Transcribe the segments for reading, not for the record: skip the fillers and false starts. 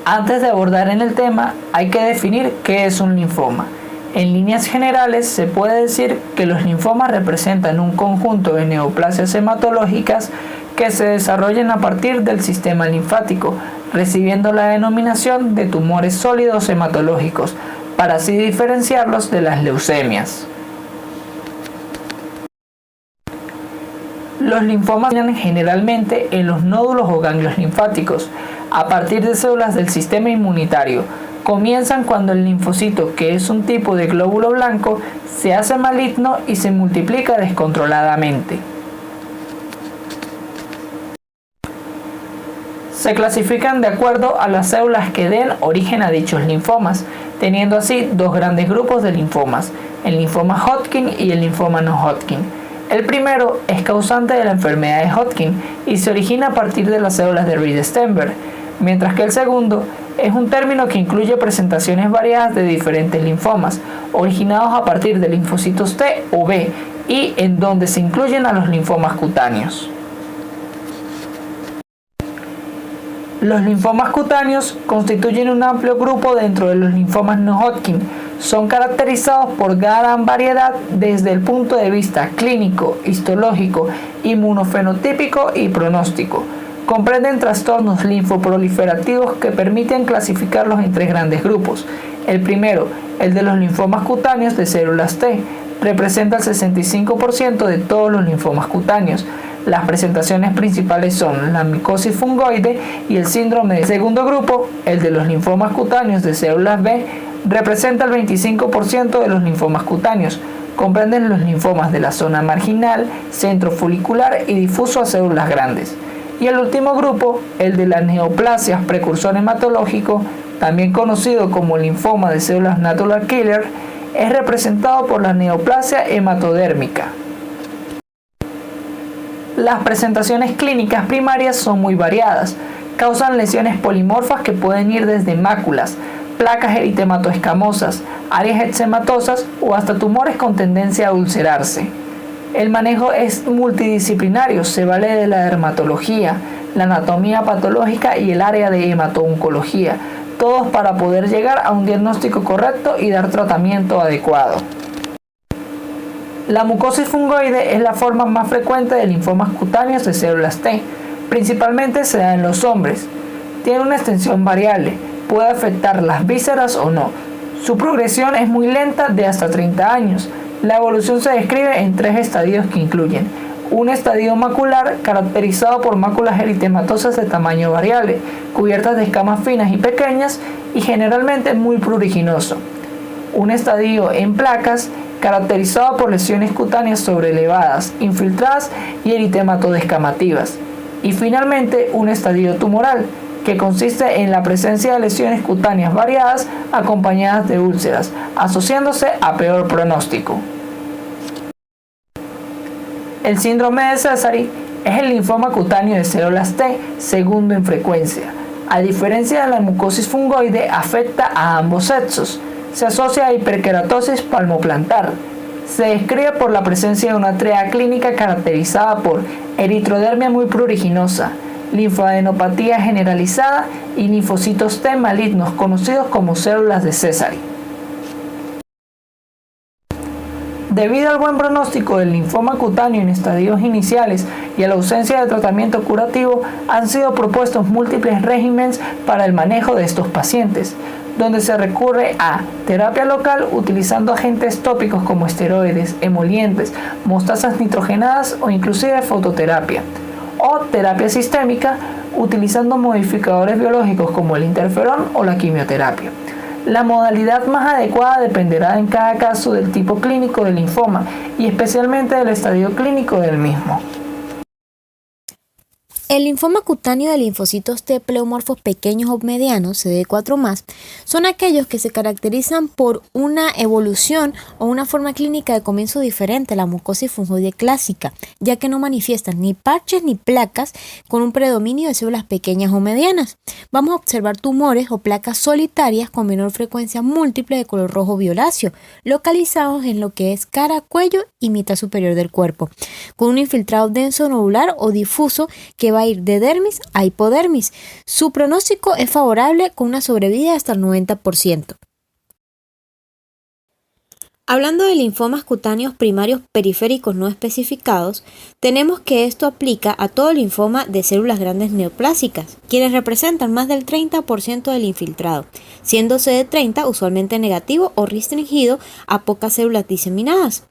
Antes de abordar en el tema, hay que definir qué es un linfoma. En líneas generales, se puede decir que los linfomas representan un conjunto de neoplasias hematológicas que se desarrollan a partir del sistema linfático, recibiendo la denominación de tumores sólidos hematológicos, para así diferenciarlos de las leucemias. Los linfomas se generalmente en los nódulos o ganglios linfáticos, a partir de células del sistema inmunitario. Comienzan cuando el linfocito, que es un tipo de glóbulo blanco, se hace maligno y se multiplica descontroladamente. Se clasifican de acuerdo a las células que den origen a dichos linfomas, teniendo así dos grandes grupos de linfomas, el linfoma Hodgkin y el linfoma no Hodgkin. El primero es causante de la enfermedad de Hodgkin y se origina a partir de las células de Reed-Steinberg, mientras que el segundo es un término que incluye presentaciones variadas de diferentes linfomas, originados a partir de linfocitos T o B y en donde se incluyen a los linfomas cutáneos. Los linfomas cutáneos constituyen un amplio grupo dentro de los linfomas no Hodgkin. Son caracterizados por gran variedad desde el punto de vista clínico, histológico, inmunofenotípico y pronóstico. Comprenden trastornos linfoproliferativos que permiten clasificarlos en tres grandes grupos. El primero, el de los linfomas cutáneos de células T, representa el 65% de todos los linfomas cutáneos. Las presentaciones principales son la micosis fungoide y el síndrome del segundo grupo, el de los linfomas cutáneos de células B, representa el 25% de los linfomas cutáneos. Comprenden los linfomas de la zona marginal, centro folicular y difuso a células grandes. Y el último grupo, el de las neoplasias precursor hematológico, también conocido como linfoma de células natural killer, es representado por la neoplasia hematodérmica. Las presentaciones clínicas primarias son muy variadas. Causan lesiones polimorfas que pueden ir desde máculas, placas eritematoescamosas, áreas eczematosas o hasta tumores con tendencia a ulcerarse. El manejo es multidisciplinario, se vale de la dermatología, la anatomía patológica y el área de hemato-oncología, todos para poder llegar a un diagnóstico correcto y dar tratamiento adecuado. La mucosis fungoide es la forma más frecuente de linfomas cutáneos de células T, principalmente se da en los hombres. Tiene una extensión variable, puede afectar las vísceras o no. Su progresión es muy lenta, de hasta 30 años. La evolución se describe en tres estadios que incluyen un estadio macular caracterizado por máculas eritematosas de tamaño variable, cubiertas de escamas finas y pequeñas y generalmente muy pruriginoso. Un estadio en placas caracterizado por lesiones cutáneas sobrelevadas, infiltradas y eritematodescamativas. Y finalmente un estadio tumoral, que consiste en la presencia de lesiones cutáneas variadas acompañadas de úlceras, asociándose a peor pronóstico. El síndrome de Sézary es el linfoma cutáneo de células T, segundo en frecuencia. A diferencia de la mucosis fungoide, afecta a ambos sexos. Se asocia a hiperkeratosis palmoplantar. Se describe por la presencia de una trea clínica caracterizada por eritrodermia muy pruriginosa, linfadenopatía generalizada y linfocitos T malignos conocidos como células de Sézary. Debido al buen pronóstico del linfoma cutáneo en estadios iniciales y a la ausencia de tratamiento curativo, han sido propuestos múltiples regímenes para el manejo de estos pacientes, donde se recurre a terapia local utilizando agentes tópicos como esteroides, emolientes, mostazas nitrogenadas o inclusive fototerapia, o terapia sistémica utilizando modificadores biológicos como el interferón o la quimioterapia. La modalidad más adecuada dependerá en cada caso del tipo clínico del linfoma y especialmente del estadio clínico del mismo. El linfoma cutáneo de linfocitos T pleomorfos pequeños o medianos, CD4+, son aquellos que se caracterizan por una evolución o una forma clínica de comienzo diferente a la mucosis fungoide clásica, ya que no manifiestan ni parches ni placas con un predominio de células pequeñas o medianas. Vamos a observar tumores o placas solitarias con menor frecuencia múltiple de color rojo violáceo, localizados en lo que es cara, cuello y mitad superior del cuerpo, con un infiltrado denso nodular o difuso que va va a ir de dermis a hipodermis. Su pronóstico es favorable con una sobrevida hasta el 90%. Hablando de linfomas cutáneos primarios periféricos no especificados, tenemos que esto aplica a todo linfoma de células grandes neoplásicas, quienes representan más del 30% del infiltrado, siendo CD30 usualmente negativo o restringido a pocas células diseminadas.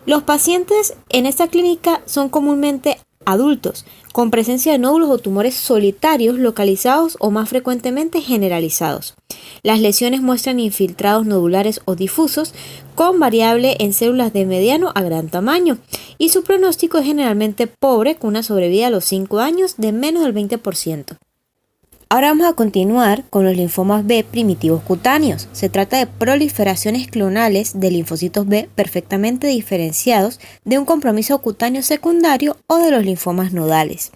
Los pacientes en esta clínica son comúnmente adultos, con presencia de nódulos o tumores solitarios localizados o más frecuentemente generalizados. Las lesiones muestran infiltrados nodulares o difusos con variable en células de mediano a gran tamaño y su pronóstico es generalmente pobre con una sobrevida a los 5 años de menos del 20%. Ahora vamos a continuar con los linfomas B primitivos cutáneos. Se trata de proliferaciones clonales de linfocitos B perfectamente diferenciados de un compromiso cutáneo secundario o de los linfomas nodales.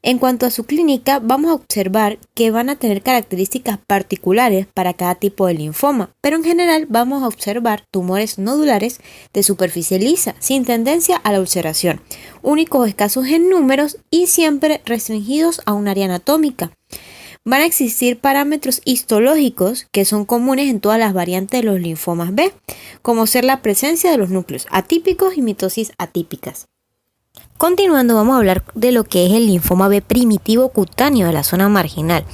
En cuanto a su clínica, vamos a observar que van a tener características particulares para cada tipo de linfoma, pero en general vamos a observar tumores nodulares de superficie lisa, sin tendencia a la ulceración, únicos o escasos en números y siempre restringidos a un área anatómica. Van a existir parámetros histológicos que son comunes en todas las variantes de los linfomas B, como ser la presencia de los núcleos atípicos y mitosis atípicas. Continuando, vamos a hablar de lo que es el linfoma B primitivo cutáneo de la zona marginal.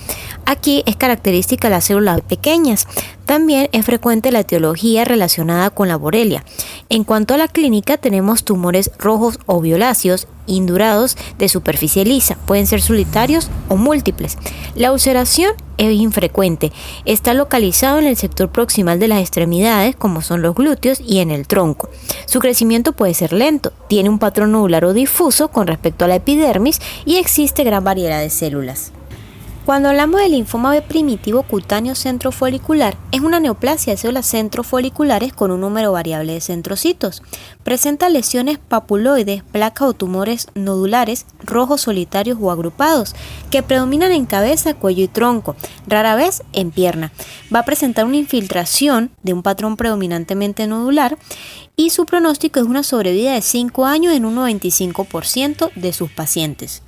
Aquí es característica las células B pequeñas. También es frecuente la etiología relacionada con la borrelia. En cuanto a la clínica, tenemos tumores rojos o violáceos, indurados de superficie lisa. Pueden ser solitarios o múltiples. La ulceración es infrecuente. Está localizado en el sector proximal de las extremidades, como son los glúteos, y en el tronco. Su crecimiento puede ser lento. Tiene un patrón nodular o difuso con respecto a la epidermis y existe gran variedad de células. Cuando hablamos del linfoma B primitivo cutáneo centrofolicular, es una neoplasia de células centrofoliculares con un número variable de centrocitos. Presenta lesiones papuloides, placas o tumores nodulares, rojos solitarios o agrupados, que predominan en cabeza, cuello y tronco, rara vez en pierna. Va a presentar una infiltración de un patrón predominantemente nodular y su pronóstico es una sobrevida de 5 años en un 95% de sus pacientes.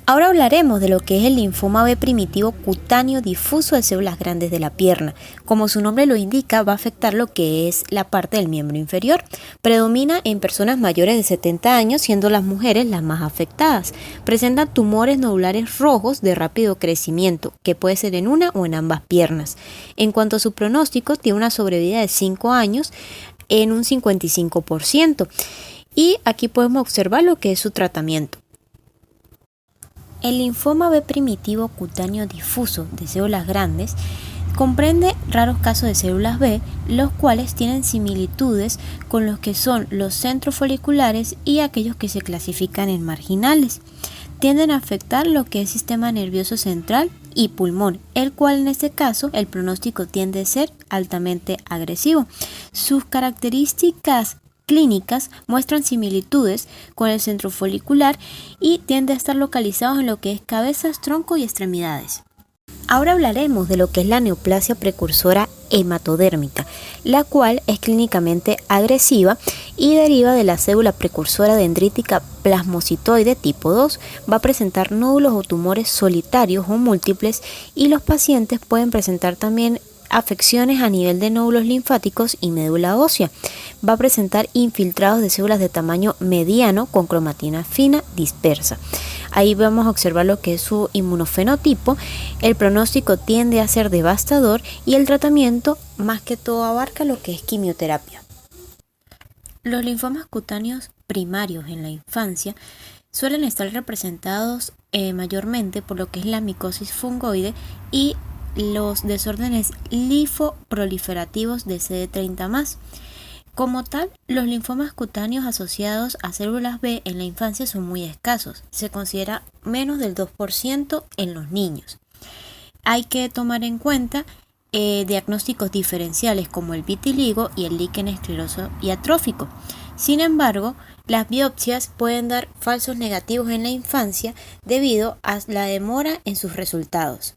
Ahora hablaremos de lo que es el linfoma B primitivo cutáneo difuso de células grandes de la pierna. Como su nombre lo indica, va a afectar lo que es la parte del miembro inferior. Predomina en personas mayores de 70 años, siendo las mujeres las más afectadas. Presentan tumores nodulares rojos de rápido crecimiento, que puede ser en una o en ambas piernas. En cuanto a su pronóstico, tiene una sobrevida de 5 años en un 55%. Y aquí podemos observar lo que es su tratamiento. El linfoma B primitivo cutáneo difuso de células grandes comprende raros casos de células B, los cuales tienen similitudes con los que son los centrofoliculares y aquellos que se clasifican en marginales. Tienden a afectar lo que es sistema nervioso central y pulmón, el cual en este caso el pronóstico tiende a ser altamente agresivo. Sus características clínicas muestran similitudes con el centrofolicular y tiende a estar localizados en lo que es cabezas, tronco y extremidades. Ahora hablaremos de lo que es la neoplasia precursora hematodérmica, la cual es clínicamente agresiva y deriva de la célula precursora dendrítica plasmocitoide tipo 2. Va a presentar nódulos o tumores solitarios o múltiples y los pacientes pueden presentar también afecciones a nivel de nódulos linfáticos y médula ósea. Va a presentar infiltrados de células de tamaño mediano con cromatina fina dispersa. Ahí vamos a observar lo que es su inmunofenotipo. El pronóstico tiende a ser devastador y el tratamiento más que todo abarca lo que es quimioterapia. Los linfomas cutáneos primarios en la infancia suelen estar representados mayormente por lo que es la micosis fungoide y los desórdenes linfoproliferativos de CD30+. Como tal, los linfomas cutáneos asociados a células B en la infancia son muy escasos. Se considera menos del 2% en los niños. Hay que tomar en cuenta diagnósticos diferenciales como el vitiligo y el líquen escleroso y atrófico. Sin embargo, las biopsias pueden dar falsos negativos en la infancia debido a la demora en sus resultados.